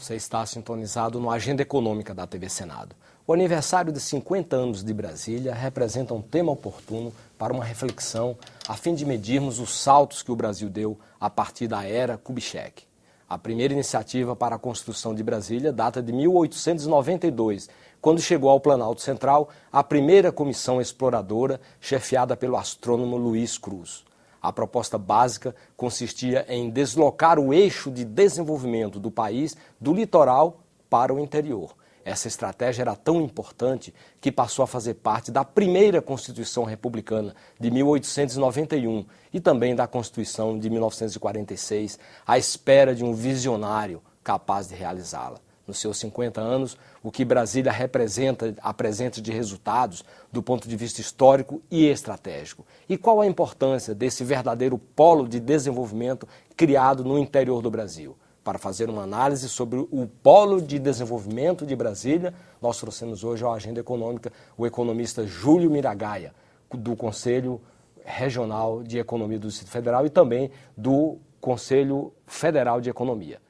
Você está sintonizado no Agenda Econômica da TV Senado. O aniversário de 50 anos de Brasília representa um tema oportuno para uma reflexão a fim de medirmos os saltos que o Brasil deu a partir da era Kubitschek. A primeira iniciativa para a construção de Brasília data de 1892, quando chegou ao Planalto Central a primeira comissão exploradora chefiada pelo astrônomo Luiz Cruz. A proposta básica consistia em deslocar o eixo de desenvolvimento do país do litoral para o interior. Essa estratégia era tão importante que passou a fazer parte da primeira Constituição Republicana de 1891 e também da Constituição de 1946, à espera de um visionário capaz de realizá-la. Nos seus 50 anos, o que Brasília apresenta de resultados do ponto de vista histórico e estratégico. E qual a importância desse verdadeiro polo de desenvolvimento criado no interior do Brasil? Para fazer uma análise sobre o polo de desenvolvimento de Brasília, nós trouxemos hoje à Agenda Econômica o economista Júlio Miragaia, do Conselho Regional de Economia do Distrito Federal e também do Conselho Federal de Economia.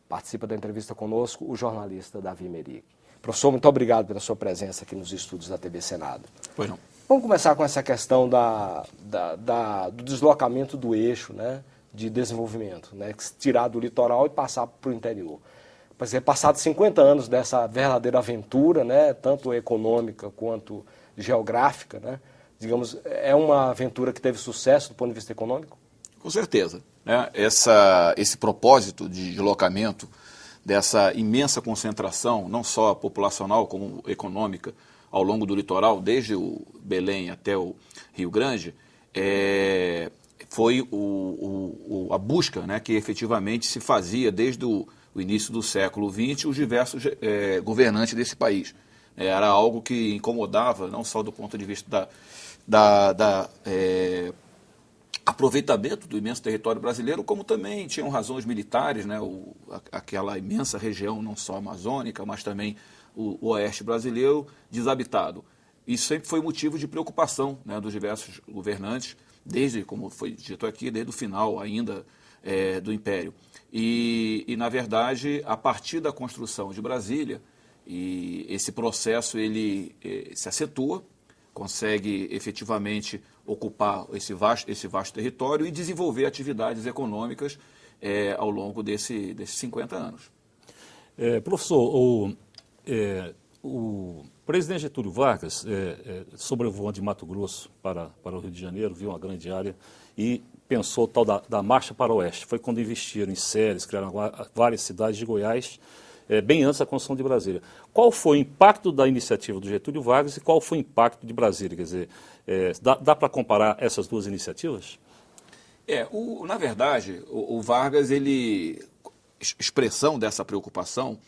Participa da entrevista conosco o jornalista Davi Meric. Professor, muito obrigado pela sua presença aqui nos estúdios da TV Senado. Pois não. Vamos começar com essa questão do deslocamento do eixo, né, de desenvolvimento, né, tirar do litoral e passar para o interior. Pois é, passados 50 anos dessa verdadeira aventura, né, tanto econômica quanto geográfica, né, digamos, é uma aventura que teve sucesso do ponto de vista econômico? Com certeza. Né? Esse propósito de deslocamento dessa imensa concentração, não só populacional como econômica, ao longo do litoral, desde o Belém até o Rio Grande, foi a busca, né, que efetivamente se fazia desde o início do século XX os diversos governantes desse país. Era algo que incomodava, não só do ponto de vista aproveitamento do imenso território brasileiro, como também tinham razões militares, né, aquela imensa região, não só amazônica, mas também o oeste brasileiro desabitado. Isso sempre foi motivo de preocupação, né, dos diversos governantes, desde, como foi dito aqui, desde o final ainda do Império. E, na verdade, a partir da construção de Brasília, e esse processo ele se acentua, consegue efetivamente ocupar esse vasto território e desenvolver atividades econômicas ao longo desses 50 anos. Professor, o presidente Getúlio Vargas, sobrevoando de Mato Grosso para o Rio de Janeiro, viu uma grande área e pensou tal da Marcha para o Oeste. Foi quando investiram em Ceres, criaram várias cidades de Goiás, bem antes da construção de Brasília. Qual foi o impacto da iniciativa do Getúlio Vargas e qual foi o impacto de Brasília? Quer dizer, dá para comparar essas duas iniciativas? Na verdade, o Vargas, expressão dessa preocupação,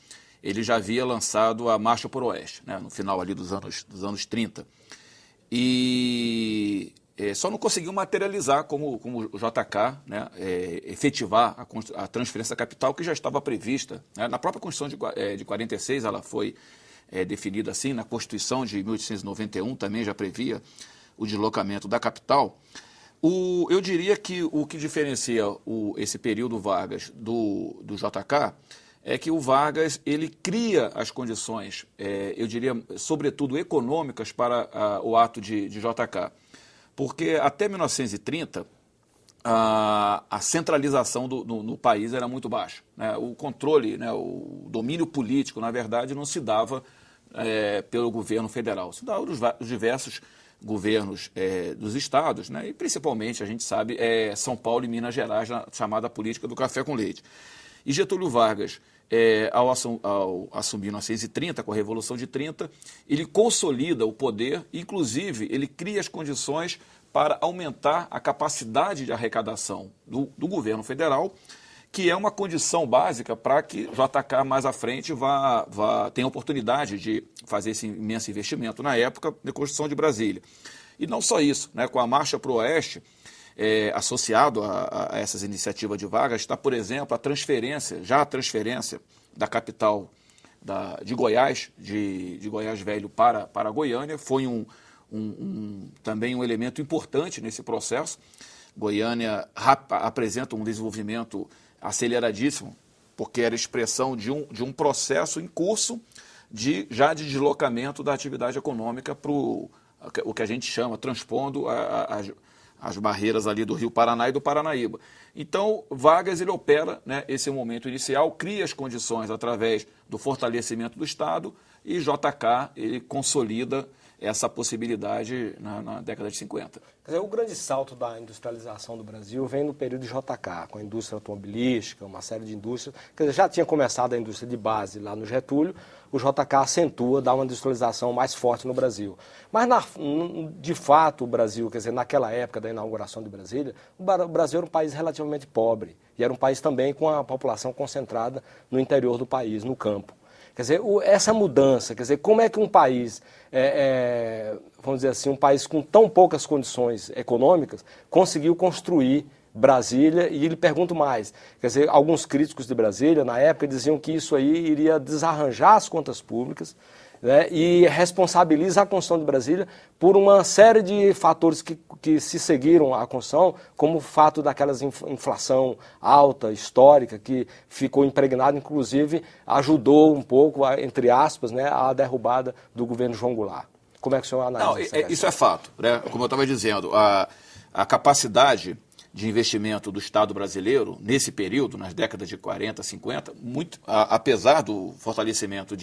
ele já havia lançado a Marcha para o Oeste, né, no final ali dos anos 30. E só não conseguiu materializar como o JK, né, efetivar a transferência da capital que já estava prevista. Né, na própria Constituição de 46 ela foi definida assim, na Constituição de 1891 também já previa o deslocamento da capital. Eu diria que o que diferencia esse período Vargas do JK é que o Vargas ele cria as condições, eu diria, sobretudo econômicas para o ato de JK. Porque até 1930, a centralização no país era muito baixa. Né? O controle, né, o domínio político, na verdade, não se dava pelo governo federal. Se dava os diversos governos dos estados, né? E principalmente, a gente sabe, São Paulo e Minas Gerais, na chamada política do café com leite. E Getúlio Vargas, ao assumir 1930, com a Revolução de 30, ele consolida o poder, inclusive ele cria as condições para aumentar a capacidade de arrecadação do governo federal, que é uma condição básica para que JK mais à frente tenha oportunidade de fazer esse imenso investimento na época da construção de Brasília. E não só isso, né, com a Marcha para o Oeste, associado a essas iniciativas de Vargas, está, por exemplo, a transferência da capital de Goiás, de Goiás Velho para Goiânia. Foi também um elemento importante nesse processo. Goiânia apresenta um desenvolvimento aceleradíssimo porque era expressão de um processo em curso já de deslocamento da atividade econômica para o que a gente chama, transpondo as barreiras ali do Rio Paraná e do Paranaíba. Então, Vargas ele opera, né, esse momento inicial, cria as condições através do fortalecimento do Estado e JK ele consolida essa possibilidade na década de 50. Quer dizer, o grande salto da industrialização do Brasil vem no período de JK, com a indústria automobilística, uma série de indústrias. Quer dizer, já tinha começado a indústria de base lá no Getúlio, o JK acentua, dá uma industrialização mais forte no Brasil. Mas, de fato, o Brasil, quer dizer, naquela época da inauguração de Brasília, o Brasil era um país relativamente pobre e era um país também com a população concentrada no interior do país, no campo. Quer dizer, essa mudança, quer dizer, como é que um país, vamos dizer assim, um país com tão poucas condições econômicas, conseguiu construir Brasília? E lhe pergunto mais, quer dizer, alguns críticos de Brasília, na época, diziam que isso aí iria desarranjar as contas públicas, né, e responsabiliza a construção de Brasília por uma série de fatores que se seguiram à construção, como o fato daquelas inflação alta, histórica, que ficou impregnada, inclusive ajudou um pouco, entre aspas, né, a derrubada do governo João Goulart. Como é que o senhor analisa isso? Isso é fato, né? Como eu estava dizendo, a capacidade de investimento do Estado brasileiro, nesse período, nas décadas de 40, 50, apesar do fortalecimento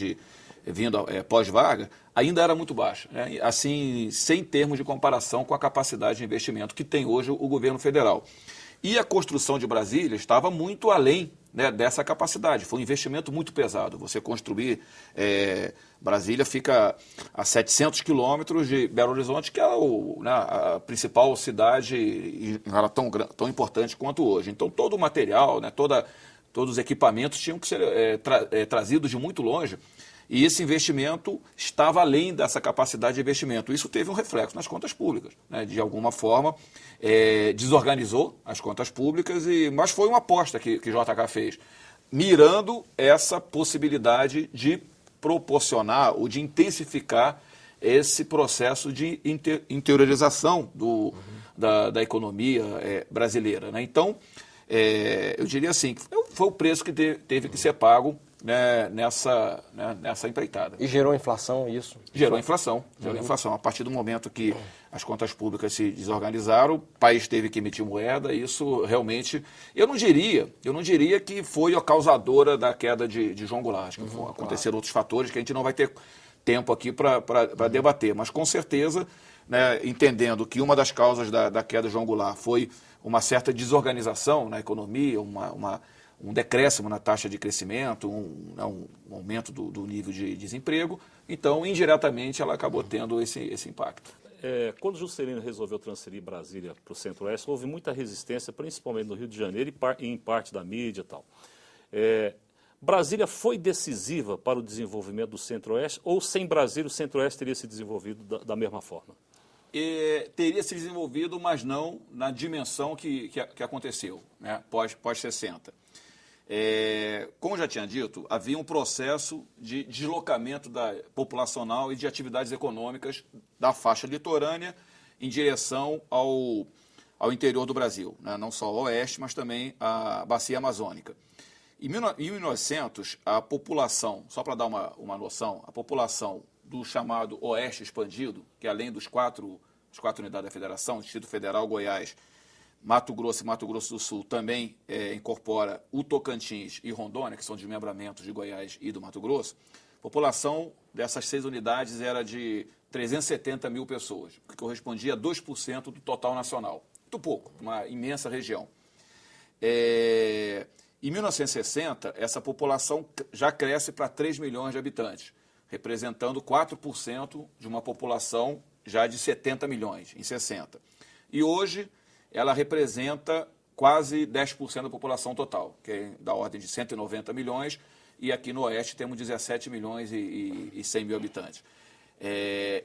vindo pós-Vargas, ainda era muito baixa, né? Assim, sem termos de comparação com a capacidade de investimento que tem hoje o governo federal. E a construção de Brasília estava muito além, né, dessa capacidade. Foi um investimento muito pesado. Você construir... Brasília fica a 700 quilômetros de Belo Horizonte, que é a principal cidade e ela tão importante quanto hoje. Então, todo o material, né, todos os equipamentos tinham que ser trazidos de muito longe. E esse investimento estava além dessa capacidade de investimento. Isso teve um reflexo nas contas públicas, né? De alguma forma, desorganizou as contas públicas, mas foi uma aposta que JK fez, mirando essa possibilidade de proporcionar ou de intensificar esse processo de interiorização da economia brasileira, né? Então, eu diria assim, que foi o preço que teve que ser pago, né, nessa empreitada. E gerou inflação, isso? Gerou inflação. A partir do momento que as contas públicas se desorganizaram, o país teve que emitir moeda, isso realmente... Eu não diria que foi a causadora da queda de João Goulart. Acho que aconteceram outros fatores que a gente não vai ter tempo aqui para debater, mas com certeza, né, entendendo que uma das causas da queda de João Goulart foi uma certa desorganização na economia, um decréscimo na taxa de crescimento, um aumento do nível de desemprego. Então, indiretamente, ela acabou tendo esse impacto. Quando Juscelino resolveu transferir Brasília para o Centro-Oeste, houve muita resistência, principalmente no Rio de Janeiro e em parte da mídia e tal. Brasília foi decisiva para o desenvolvimento do Centro-Oeste ou sem Brasília o Centro-Oeste teria se desenvolvido da mesma forma? Teria se desenvolvido, mas não na dimensão que aconteceu, né, pós-60. Como já tinha dito, havia um processo de deslocamento populacional e de atividades econômicas da faixa litorânea em direção ao interior do Brasil, né? Não só ao oeste, mas também à bacia amazônica. Em 1900, a população, só para dar uma noção, a população do chamado Oeste Expandido, que além das quatro unidades da Federação, Distrito Federal, Goiás, Mato Grosso e Mato Grosso do Sul, também incorpora o Tocantins e Rondônia, que são desmembramentos de Goiás e do Mato Grosso. A população dessas 6 unidades era de 370 mil pessoas, o que correspondia a 2% do total nacional. Muito pouco, uma imensa região. Em 1960, essa população já cresce para 3 milhões de habitantes, representando 4% de uma população já de 70 milhões, em 60. E hoje ela representa quase 10% da população total, que é da ordem de 190 milhões, e aqui no Oeste temos 17 milhões e 100 mil habitantes.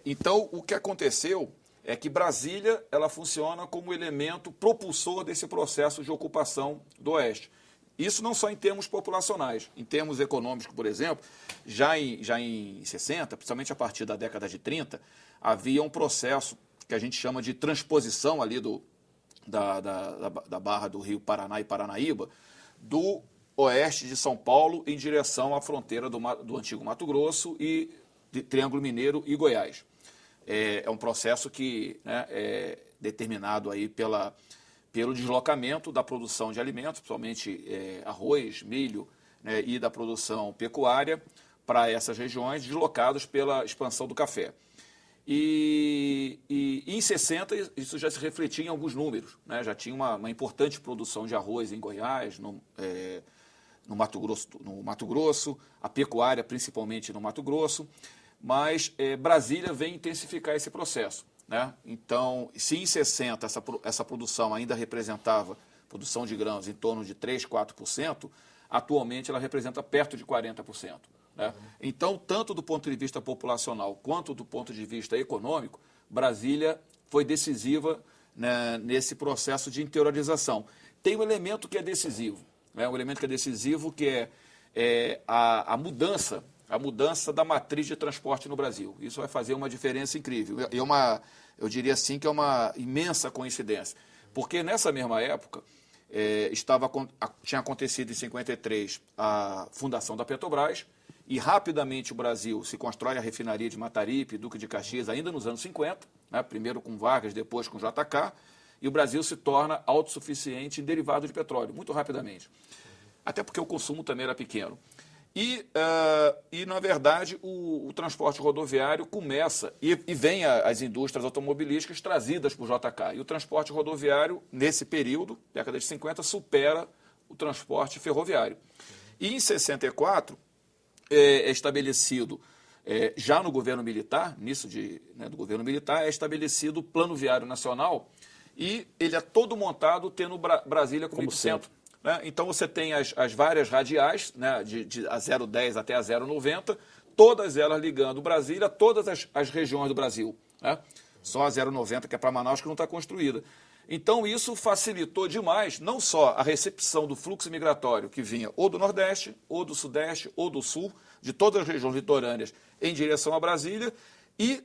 Então, o que aconteceu é que Brasília ela funciona como elemento propulsor desse processo de ocupação do Oeste. Isso não só em termos populacionais, em termos econômicos, por exemplo, já em 60, principalmente a partir da década de 30, havia um processo que a gente chama de transposição ali da barra do Rio Paraná e Paranaíba, do oeste de São Paulo em direção à fronteira do antigo Mato Grosso e de Triângulo Mineiro e Goiás. É um processo que, né, é determinado aí pelo deslocamento da produção de alimentos, principalmente arroz, milho, né, e da produção pecuária para essas regiões, deslocados pela expansão do café. E em 60 isso já se refletia em alguns números, né? Já tinha uma importante produção de arroz em Goiás, no Mato Grosso, a pecuária principalmente no Mato Grosso, mas Brasília vem intensificar esse processo, né? Então, se em 60 essa produção ainda representava produção de grãos em torno de 3%, 4%, atualmente ela representa perto de 40%. Né? Então, tanto do ponto de vista populacional quanto do ponto de vista econômico, Brasília foi decisiva, né, nesse processo de interiorização. Tem um elemento que é decisivo, né? Um elemento que é decisivo, que é a mudança da matriz de transporte no Brasil. Isso vai fazer uma diferença incrível. Eu diria assim que é uma imensa coincidência, porque nessa mesma época tinha acontecido em 53 a fundação da Petrobras, e rapidamente o Brasil se constrói a refinaria de Mataripe, Duque de Caxias, ainda nos anos 50, né? Primeiro com Vargas, depois com JK, e o Brasil se torna autossuficiente em derivado de petróleo, muito rapidamente. Até porque o consumo também era pequeno. E na verdade, o transporte rodoviário começa, e vem as indústrias automobilísticas trazidas por JK. E o transporte rodoviário, nesse período, década de 50, supera o transporte ferroviário. E em 64, é estabelecido, já no governo militar, do governo militar, é estabelecido o Plano Viário Nacional, e ele é todo montado tendo Brasília como epicentro. Né? Então você tem as várias radiais, né, de a 010 até a 090, todas elas ligando Brasília a todas as regiões do Brasil. Né? Só a 090, que é para Manaus, que não está construída. Então isso facilitou demais, não só a recepção do fluxo migratório que vinha ou do Nordeste, ou do Sudeste, ou do Sul, de todas as regiões litorâneas em direção a Brasília, e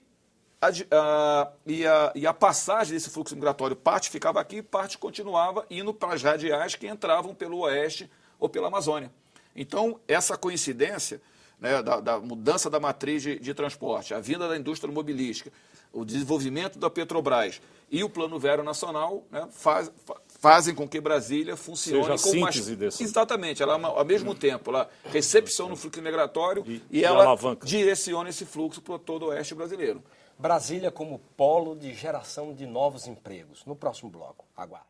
a passagem desse fluxo migratório, parte ficava aqui, parte continuava indo para as radiais que entravam pelo Oeste ou pela Amazônia. Então, essa coincidência, né, da mudança da matriz de transporte, a vinda da indústria automobilística, o desenvolvimento da Petrobras e o Plano Viário Nacional, né, fazem com que Brasília funcione como uma síntese desse. Exatamente, ela ao mesmo tempo ela recepciona o fluxo migratório e ela alavanca. Direciona esse fluxo para todo o oeste brasileiro. Brasília como polo de geração de novos empregos. No próximo bloco, aguarde.